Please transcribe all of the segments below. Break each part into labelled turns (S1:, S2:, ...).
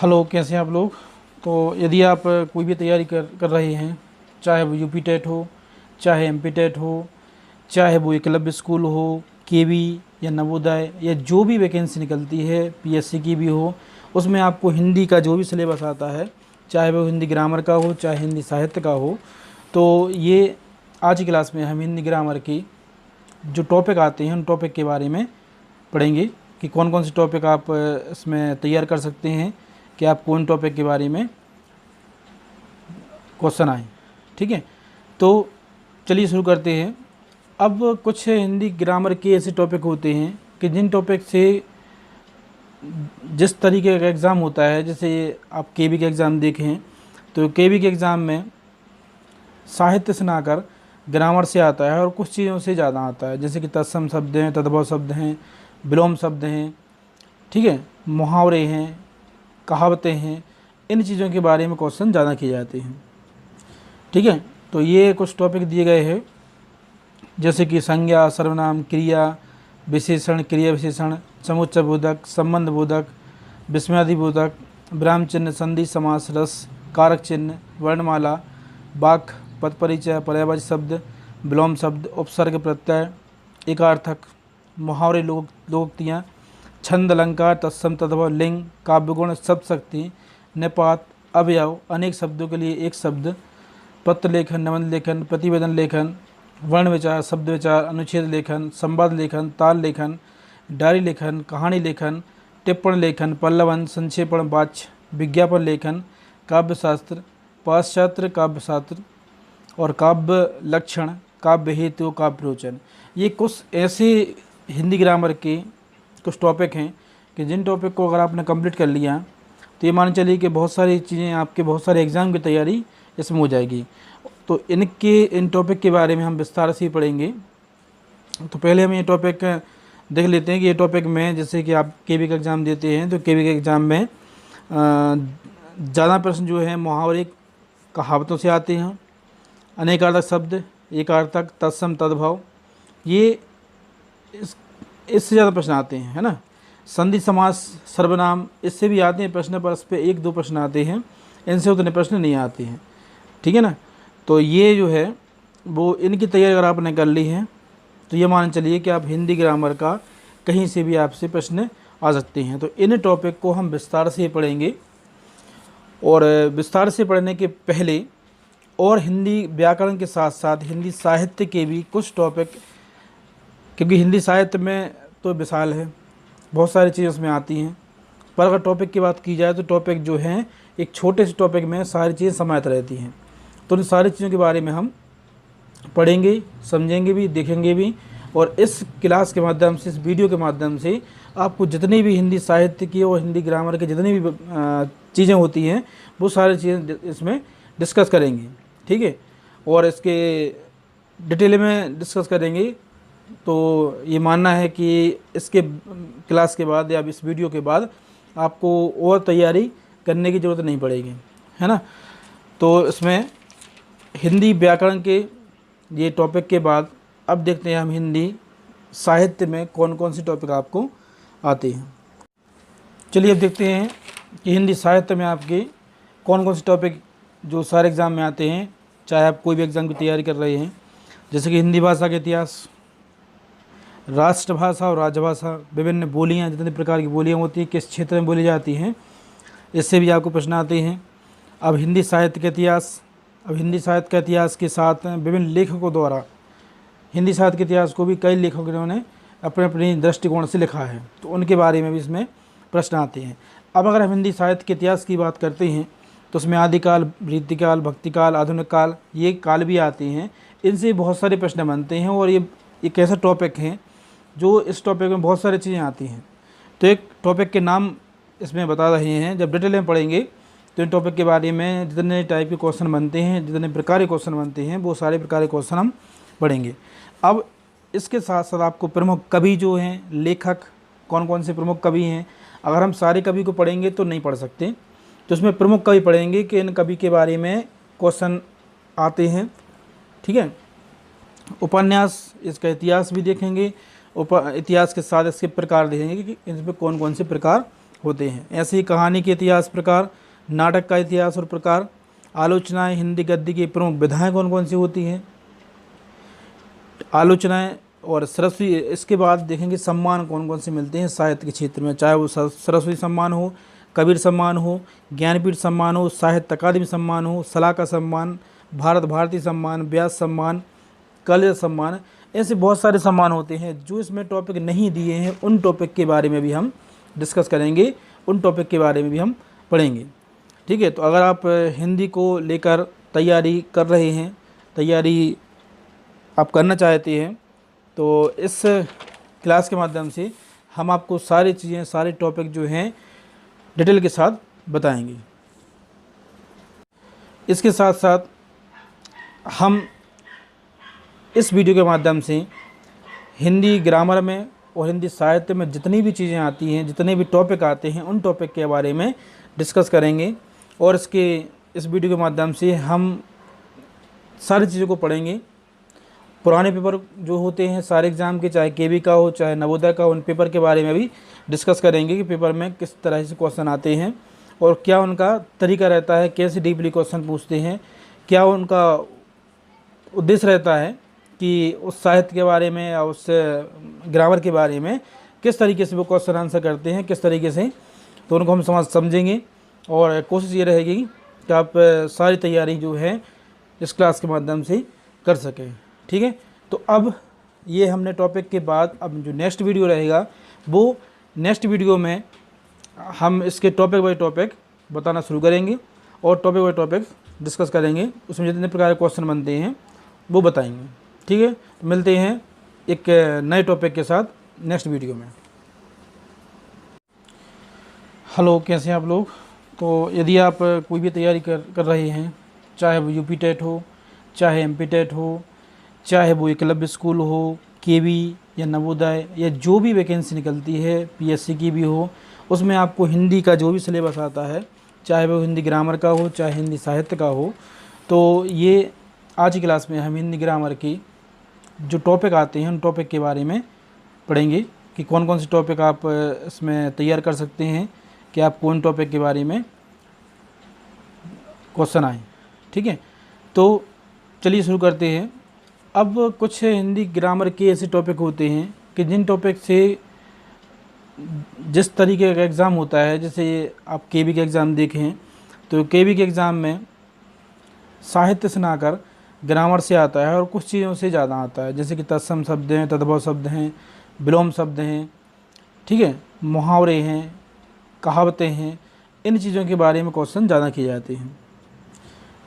S1: Hello, कैसे हैं आप लोग। तो यदि आप कोई भी तैयारी कर रहे हैं, चाहे वो यूपी टेट हो, चाहे एमपी टेट हो, चाहे वो एकलव्य स्कूल हो, केवी या नवोदय या जो भी वैकेंसी निकलती है पीएससी की भी हो, उसमें आपको हिंदी का जो भी सिलेबस आता है, चाहे वो हिंदी ग्रामर का हो चाहे हिंदी साहित्य का हो, तो ये आज की क्लास में हम हिंदी ग्रामर की जो टॉपिक आते हैं उन टॉपिक के बारे में पढ़ेंगे कि कौन कौन से टॉपिक आप इसमें तैयार कर सकते हैं कि आप कौन टॉपिक के बारे में क्वेश्चन आए। ठीक है, तो चलिए शुरू करते हैं। अब कुछ हिंदी ग्रामर के ऐसे टॉपिक होते हैं कि जिन टॉपिक से जिस तरीके का एग्ज़ाम होता है, जैसे आप केवी के एग्ज़ाम देखें तो केवी के एग्ज़ाम में साहित्य से ना आकर ग्रामर से आता है और कुछ चीज़ों से ज़्यादा आता है, जैसे कि तत्सम शब्द हैं, तद्भव शब्द हैं, विलोम शब्द हैं, ठीक है, मुहावरे हैं, कहावतें हैं। इन चीज़ों के बारे में क्वेश्चन ज़्यादा किए जाते हैं। ठीक है, तो ये कुछ टॉपिक दिए गए हैं, जैसे कि संज्ञा, सर्वनाम, क्रिया विशेषण, क्रिया विशेषण, समुच्चय बोधक, संबंध बोधक, विस्मयादि बोधक, विराम चिन्ह, संधि, समास, रस, कारक चिन्ह, वर्णमाला, वाक्य, पद परिचय, पर्यायवाची शब्द, विलोम शब्द, उपसर्ग, प्रत्यय, एकार्थक, मुहावरे, लोकोक्तियाँ, छंद, अलंकार, तत्सम, तद्भव, लिंग, काव्यगुण, शब्द शक्ति, निपात, अवयव, अनेक शब्दों के लिए एक शब्द, पत्र लेखन, निबंध लेखन, प्रतिवेदन लेखन, वर्ण विचार, शब्द विचार, अनुच्छेद लेखन, संवाद लेखन, ताल लेखन, डायरी लेखन, कहानी लेखन, टिप्पण लेखन, पल्लवन, संक्षेपण, वाच्य, विज्ञापन लेखन, काव्यशास्त्र, पाश्चात्य काव्यशास्त्र और काव्य लक्षण, काव्य हेतु, काव्य रोचन। ये कुछ ऐसे हिंदी ग्रामर के कुछ टॉपिक हैं कि जिन टॉपिक को अगर आपने कंप्लीट कर लिया तो ये मान चलिए कि बहुत सारी चीज़ें, आपके बहुत सारे एग्ज़ाम की तैयारी इसमें हो जाएगी। तो इन टॉपिक के बारे में हम विस्तार से ही पढ़ेंगे। तो पहले हम ये टॉपिक देख लेते हैं कि ये टॉपिक में, जैसे कि आप केवी का एग्ज़ाम देते हैं तो केवी के एग्ज़ाम में ज़्यादा प्रश्न जो है मुहावरे, कहावतों से आते हैं, अनेकार्थक शब्द, एकार्थक, तत्सम, तद्भव, ये इससे ज़्यादा प्रश्न आते हैं, है ना। संधि, समास, सर्वनाम, इससे भी आते हैं प्रश्न, पर इस पर एक दो प्रश्न आते हैं, इनसे उतने प्रश्न नहीं आते हैं। ठीक है ना। तो ये जो है वो इनकी तैयारी अगर आपने कर ली है तो ये मान चलिए कि आप हिंदी ग्रामर का कहीं से भी आपसे प्रश्न आ सकते हैं। तो इन टॉपिक को हम विस्तार से पढ़ेंगे, और विस्तार से पढ़ने के पहले और हिंदी व्याकरण के साथ साथ हिंदी साहित्य के भी कुछ टॉपिक, क्योंकि हिंदी साहित्य में तो विशाल है, बहुत सारी चीज़ें उसमें आती हैं, पर अगर टॉपिक की बात की जाए तो टॉपिक जो हैं एक छोटे से टॉपिक में सारी चीज़ें समाहित रहती हैं। तो उन सारी चीज़ों के बारे में हम पढ़ेंगे, समझेंगे भी, देखेंगे भी, और इस क्लास के माध्यम से, इस वीडियो के माध्यम से आपको जितनी भी हिंदी साहित्य की और हिंदी ग्रामर की जितनी भी चीज़ें होती हैं वो सारी चीज़ें इसमें डिस्कस करेंगे। ठीक है, और इसके डिटेल में डिस्कस करेंगे। तो ये मानना है कि इसके क्लास के बाद या इस वीडियो के बाद आपको और तैयारी करने की ज़रूरत नहीं पड़ेगी, है ना। तो इसमें हिंदी व्याकरण के ये टॉपिक के बाद अब देखते हैं हम हिंदी साहित्य में कौन कौन से टॉपिक आपको आते हैं। चलिए अब देखते हैं कि हिंदी साहित्य में आपके कौन कौन से टॉपिक जो सारे एग्ज़ाम में आते हैं, चाहे आप कोई भी एग्ज़ाम की तैयारी कर रहे हैं। जैसे कि हिंदी भाषा का इतिहास, राष्ट्रभाषा और राजभाषा, विभिन्न बोलियाँ, जितने प्रकार की बोलियाँ होती हैं, किस क्षेत्र में बोली जाती हैं, इससे भी आपको प्रश्न आते हैं। अब हिंदी साहित्य का इतिहास, अब हिंदी साहित्य का इतिहास के साथ विभिन्न लेखकों द्वारा हिंदी साहित्य के इतिहास को भी कई लेखकों ने अपने अपने दृष्टिकोण से लिखा है, तो उनके बारे में भी इसमें प्रश्न आते हैं। अब अगर हम हिंदी साहित्य के इतिहास की बात करते हैं तो उसमें आदिकाल, रीतिकाल, भक्तिकाल, आधुनिक काल, ये काल भी आते हैं। इनसे बहुत सारे प्रश्न बनते हैं, और ये एक ऐसा टॉपिक है जो इस टॉपिक में बहुत सारी चीज़ें आती हैं। तो एक टॉपिक के नाम इसमें बता रहे हैं, जब डिटेल में पढ़ेंगे तो इन टॉपिक के बारे में जितने टाइप के क्वेश्चन बनते हैं, जितने प्रकार के क्वेश्चन बनते हैं, वो सारे प्रकार के क्वेश्चन हम पढ़ेंगे। अब इसके साथ साथ आपको प्रमुख कवि जो हैं, लेखक कौन कौन से प्रमुख कवि हैं, अगर हम सारे कवि को पढ़ेंगे तो नहीं पढ़ सकते, तो इसमें प्रमुख कवि पढ़ेंगे कि इन कवि के बारे में क्वेश्चन आते हैं। ठीक है, उपन्यास, इसका इतिहास भी देखेंगे, इतिहास के साथ इसके प्रकार देखेंगे कि इसमें कौन कौन से प्रकार होते हैं। ऐसे ही कहानी के इतिहास प्रकार, नाटक का इतिहास और प्रकार, आलोचनाएं, हिंदी गद्य की प्रमुख विधाएं कौन कौन सी होती हैं, आलोचनाएं और सरस्वती। इसके बाद देखेंगे सम्मान कौन कौन से मिलते हैं साहित्य के क्षेत्र में, चाहे वो सरस्वती सम्मान हो, कबीर सम्मान हो, ज्ञानपीठ सम्मान हो, साहित्य अकादमी सम्मान हो, सलाह का सम्मान, भारत भारती सम्मान, व्यास सम्मान, कलर सम्मान। ऐसे बहुत सारे सम्मान होते हैं। जो इसमें टॉपिक नहीं दिए हैं उन टॉपिक के बारे में भी हम डिस्कस करेंगे, उन टॉपिक के बारे में भी हम पढ़ेंगे। ठीक है, तो अगर आप हिंदी को लेकर तैयारी कर रहे हैं, तैयारी आप करना चाहते हैं, तो इस क्लास के माध्यम से हम आपको सारी चीज़ें, सारे टॉपिक जो हैं डिटेल के साथ बताएंगे। इसके साथ साथ हम इस वीडियो के माध्यम से हिंदी ग्रामर में और हिंदी साहित्य में जितनी भी चीज़ें आती हैं, जितने भी टॉपिक आते हैं, उन टॉपिक के बारे में डिस्कस करेंगे। और इस वीडियो के माध्यम से हम सारी चीज़ों को पढ़ेंगे। पुराने पेपर जो होते हैं सारे एग्ज़ाम के, चाहे केवी का हो चाहे नवोदय का, उन पेपर के बारे में भी डिस्कस करेंगे कि पेपर में किस तरह से क्वेश्चन आते हैं और क्या उनका तरीका रहता है, कैसे डीपली क्वेश्चन पूछते हैं, क्या उनका उद्देश्य रहता है कि उस साहित्य के बारे में या उस ग्रामर के बारे में किस तरीके से वो क्वेश्चन आंसर करते हैं, किस तरीके से, तो उनको हम समझेंगे। और कोशिश ये रहेगी कि आप सारी तैयारी जो है इस क्लास के माध्यम से कर सकें। ठीक है, तो अब ये हमने टॉपिक के बाद अब जो नेक्स्ट वीडियो रहेगा, वो नेक्स्ट वीडियो में हम इसके टॉपिक बाय टॉपिक बताना शुरू करेंगे और टॉपिक बाय टॉपिक डिस्कस करेंगे। उसमें जितने प्रकार के क्वेश्चन बनते हैं वो बताएंगे। ठीक है, तो मिलते हैं एक नए टॉपिक के साथ नेक्स्ट वीडियो में। हेलो, कैसे हैं आप लोग? तो यदि आप कोई भी तैयारी कर रहे हैं, चाहे वो यूपी टेट हो, चाहे एमपी टेट हो, चाहे वो एकलव्य स्कूल हो, केवी या नवोदय, या जो भी वैकेंसी निकलती है पीएससी की भी हो, उसमें आपको हिंदी का जो भी सिलेबस आता है, चाहे वो हिंदी ग्रामर का हो चाहे हिंदी साहित्य का हो, तो ये आज की क्लास में हम हिंदी ग्रामर की जो टॉपिक आते हैं उन टॉपिक के बारे में पढ़ेंगे कि कौन कौन से टॉपिक आप इसमें तैयार कर सकते हैं कि आप कौन टॉपिक के बारे में क्वेश्चन आए। ठीक है, तो चलिए शुरू करते हैं। अब कुछ हिंदी ग्रामर के ऐसे टॉपिक होते हैं कि जिन टॉपिक से जिस तरीके का एग्ज़ाम होता है, जैसे आप केवी के एग्ज़ाम देखें तो केवी के एग्ज़ाम में साहित्य से ना कर ग्रामर से आता है और कुछ चीज़ों से ज़्यादा आता है, जैसे कि तत्सम शब्द हैं, तद्भव शब्द हैं, विलोम शब्द हैं, ठीक है, मुहावरे हैं, कहावतें हैं, इन चीज़ों के बारे में क्वेश्चन ज़्यादा किए जाते हैं।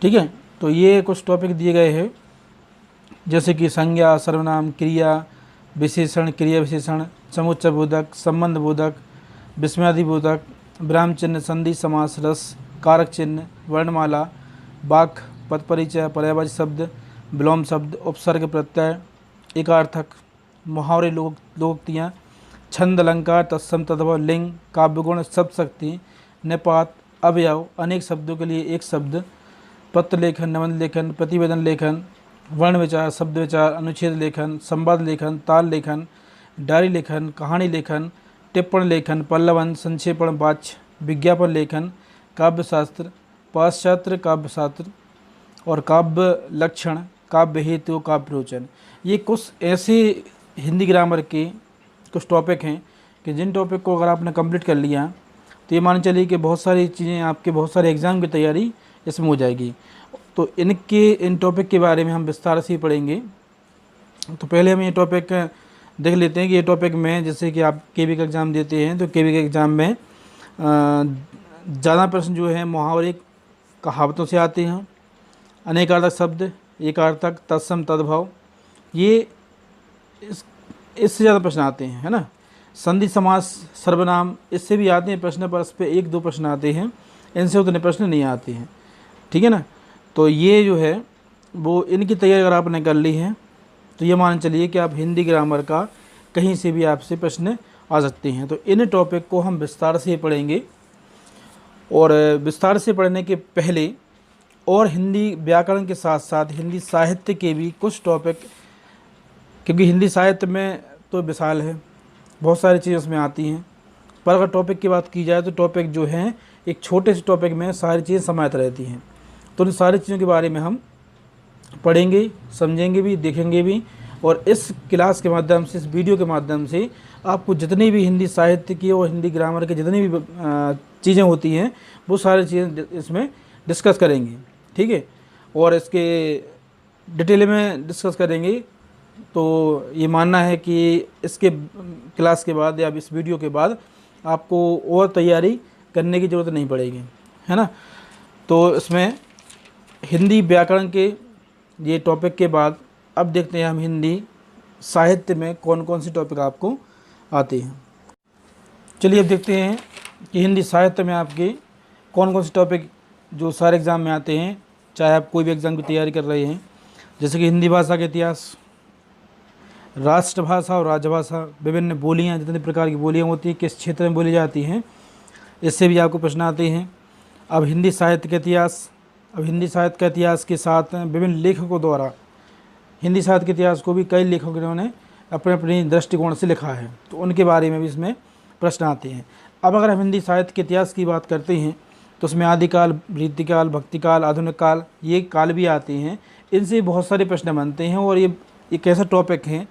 S1: ठीक है, तो ये कुछ टॉपिक दिए गए हैं, जैसे कि संज्ञा, सर्वनाम, क्रिया विशेषण, क्रिया विशेषण, समुच्चय बोधक, संबंध बोधक, विस्मयादि बोधक, विराम चिन्ह, संधि समास, रस, कारक चिन्ह, वर्णमाला, वाक्य, पद परिचय, पर्यायवाची शब्द, विलोम शब्द, उपसर्ग प्रत्यय, एकार्थक, मुहावरे, लोकोक्तियाँ, छंद, अलंकार, तत्सम, तद्भव, लिंग, काव्यगुण, शब्द शक्ति, निपात, अवयव, अनेक शब्दों के लिए एक शब्द, पत्र लेखन, निबंध लेखन, प्रतिवेदन लेखन, वर्ण विचार, शब्द विचार, अनुच्छेद लेखन, संवाद लेखन, ताल लेखन, डायरी लेखन, कहानी लेखन, टिप्पण लेखन, पल्लवन, संक्षेपण, वाच्य, विज्ञापन लेखन, काव्यशास्त्र, पाश्चात्य काव्यशास्त्र और काव्य लक्षण, काव्य हेतु, काव्य प्रयोजन। ये कुछ ऐसे हिंदी ग्रामर के कुछ टॉपिक हैं कि जिन टॉपिक को अगर आपने कंप्लीट कर लिया तो ये मान चलिए कि बहुत सारी चीज़ें, आपके बहुत सारे एग्ज़ाम की तैयारी इसमें हो जाएगी। तो इन टॉपिक के बारे में हम विस्तार से पढ़ेंगे। तो पहले हम ये टॉपिक देख लेते हैं कि ये टॉपिक में, जैसे कि आप केवी का एग्ज़ाम देते हैं तो केवी के एग्ज़ाम में ज़्यादा प्रश्न जो है मुहावरे, कहावतों से आते हैं। अनेकार्थक शब्द, एकार्थक, तत्सम, तद्भव, ये इससे ज़्यादा प्रश्न आते हैं, है ना। संधि समास, सर्वनाम, इससे भी आते हैं प्रश्न, पर इस पर 1-2 प्रश्न आते हैं, इनसे उतने प्रश्न नहीं आते हैं। ठीक है ना। तो ये जो है वो इनकी तैयारी अगर आपने कर ली है तो ये मान चलिए कि आप हिंदी ग्रामर का कहीं से भी आपसे प्रश्न आ सकते हैं। तो इन टॉपिक को हम विस्तार से पढ़ेंगे और विस्तार से पढ़ने के पहले और हिंदी व्याकरण के साथ साथ हिंदी साहित्य के भी कुछ टॉपिक, क्योंकि हिंदी साहित्य में तो विशाल है, बहुत सारी चीज़ें उसमें आती हैं, पर अगर टॉपिक की बात की जाए तो टॉपिक जो है एक छोटे से टॉपिक में सारी चीज़ें समाहित रहती हैं। तो उन सारी चीज़ों के बारे में हम पढ़ेंगे, समझेंगे भी, देखेंगे भी। और इस क्लास के माध्यम से, इस वीडियो के माध्यम से आपको जितनी भी हिंदी साहित्य की और हिंदी ग्रामर की जितनी भी चीज़ें होती हैं वो सारी चीज़ें इसमें डिस्कस करेंगे, ठीक है। और इसके डिटेल में डिस्कस करेंगे। तो ये मानना है कि इसके क्लास के बाद या इस वीडियो के बाद आपको और तैयारी करने की ज़रूरत नहीं पड़ेगी, है ना। तो इसमें हिंदी व्याकरण के ये टॉपिक के बाद अब देखते हैं हम हिंदी साहित्य में कौन कौन से टॉपिक आपको आते हैं। चलिए अब देखते हैं कि हिंदी साहित्य में आपके कौन कौन से टॉपिक जो सारे एग्ज़ाम में आते हैं, चाहे आप कोई भी एग्ज़ाम की तैयारी कर रहे हैं। जैसे कि हिंदी भाषा का इतिहास, राष्ट्रभाषा और राजभाषा, विभिन्न बोलियाँ, जितने प्रकार की बोलियाँ होती हैं किस क्षेत्र में बोली जाती हैं, इससे भी आपको प्रश्न आते हैं। अब हिंदी साहित्य का इतिहास, अब हिंदी साहित्य का इतिहास के साथ विभिन्न लेखकों द्वारा हिंदी साहित्य के इतिहास को भी कई लेखकों ने अपने अपने दृष्टिकोण से लिखा है, तो उनके बारे में भी इसमें प्रश्न आते हैं। अब अगर हम हिंदी साहित्य के इतिहास की बात करते हैं तो उसमें आदिकाल, वृत्तिकाल, भक्तिकाल, आधुनिक काल, ये काल भी आते हैं। इनसे बहुत सारे प्रश्न बनते हैं और ये एक ऐसा टॉपिक है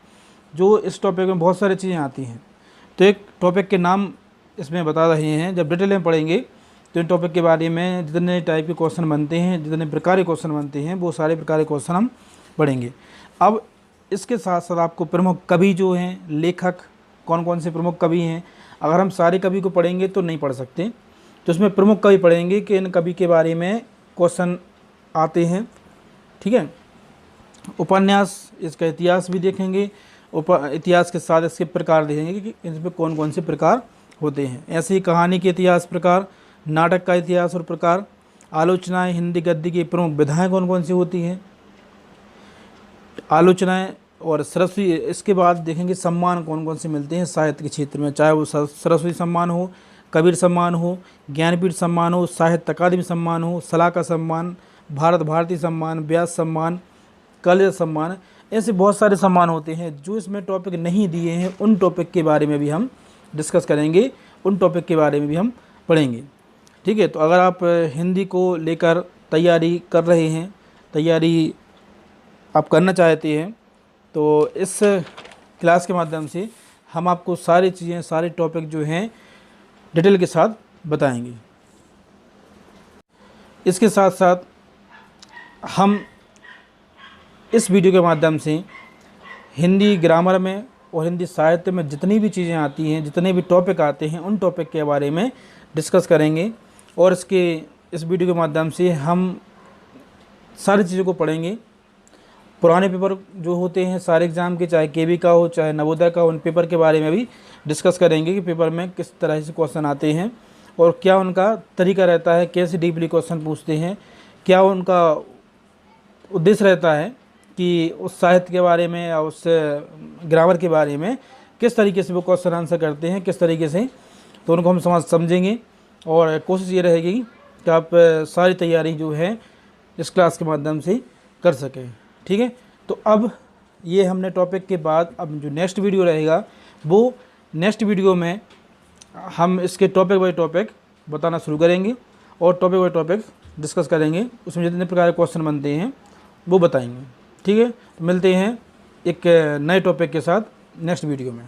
S1: जो इस टॉपिक में बहुत सारी चीज़ें आती हैं। तो एक टॉपिक के नाम इसमें बता रहे हैं, जब डिटेल में पढ़ेंगे तो इन टॉपिक के बारे में जितने टाइप के क्वेश्चन बनते हैं, जितने प्रकार के क्वेश्चन बनते हैं, वो सारे प्रकार के क्वेश्चन हम पढ़ेंगे। अब इसके साथ साथ आपको प्रमुख कवि जो हैं, लेखक कौन कौन से प्रमुख कवि हैं, अगर हम सारे कवि को पढ़ेंगे तो नहीं पढ़ सकते, तो इसमें प्रमुख कवि पढ़ेंगे कि इन कवि के बारे में क्वेश्चन आते हैं, ठीक है। उपन्यास, इसका इतिहास भी देखेंगे, इतिहास के साथ इसके प्रकार देखेंगे कि इसमें कौन कौन से प्रकार होते हैं। ऐसे ही कहानी के इतिहास प्रकार, नाटक का इतिहास और प्रकार, आलोचनाएं, हिंदी गद्य की प्रमुख विधाएँ कौन कौन सी होती हैं, आलोचनाएं और सरस्वती। इसके बाद देखेंगे सम्मान कौन कौन से मिलते हैं साहित्य के क्षेत्र में, चाहे वो सरस्वती सम्मान हो, कबीर सम्मान हो, ज्ञानपीठ सम्मान हो, साहित्य अकादमी सम्मान हो, सलाहकार सम्मान, भारत भारती सम्मान, व्यास सम्मान, कॉलेज सम्मान, ऐसे बहुत सारे सम्मान होते हैं। जो इसमें टॉपिक नहीं दिए हैं उन टॉपिक के बारे में भी हम डिस्कस करेंगे, उन टॉपिक के बारे में भी हम पढ़ेंगे, ठीक है। तो अगर आप हिंदी को लेकर तैयारी कर रहे हैं, तैयारी आप करना चाहते हैं, तो इस क्लास के माध्यम से हम आपको सारी चीज़ें, सारे टॉपिक जो हैं डिटेल के साथ बताएंगे। इसके साथ साथ हम इस वीडियो के माध्यम से हिंदी ग्रामर में और हिंदी साहित्य में जितनी भी चीज़ें आती हैं, जितने भी टॉपिक आते हैं, उन टॉपिक के बारे में डिस्कस करेंगे। और इस वीडियो के माध्यम से हम सारी चीज़ों को पढ़ेंगे। पुराने पेपर जो होते हैं सारे एग्ज़ाम के, चाहे केवी का हो, चाहे नवोदय का हो, उन पेपर के बारे में भी डिस्कस करेंगे कि पेपर में किस तरह से क्वेश्चन आते हैं और क्या उनका तरीका रहता है, कैसे डीपली क्वेश्चन पूछते हैं, क्या उनका उद्देश्य रहता है कि उस साहित्य के बारे में या उस ग्रामर के बारे में किस तरीके से वो क्वेश्चन आंसर करते हैं, किस तरीके से, तो उनको हम समझेंगे। और कोशिश ये रहेगी कि आप सारी तैयारी जो है इस क्लास के माध्यम से कर सकें, ठीक है। तो अब ये हमने टॉपिक के बाद अब जो नेक्स्ट वीडियो रहेगा, वो नेक्स्ट वीडियो में हम इसके टॉपिक बाय टॉपिक बताना शुरू करेंगे और टॉपिक बाय टॉपिक डिस्कस करेंगे। उसमें जितने प्रकार के क्वेश्चन बनते हैं वो बताएंगे, ठीक है। तो मिलते हैं एक नए टॉपिक के साथ नेक्स्ट वीडियो में।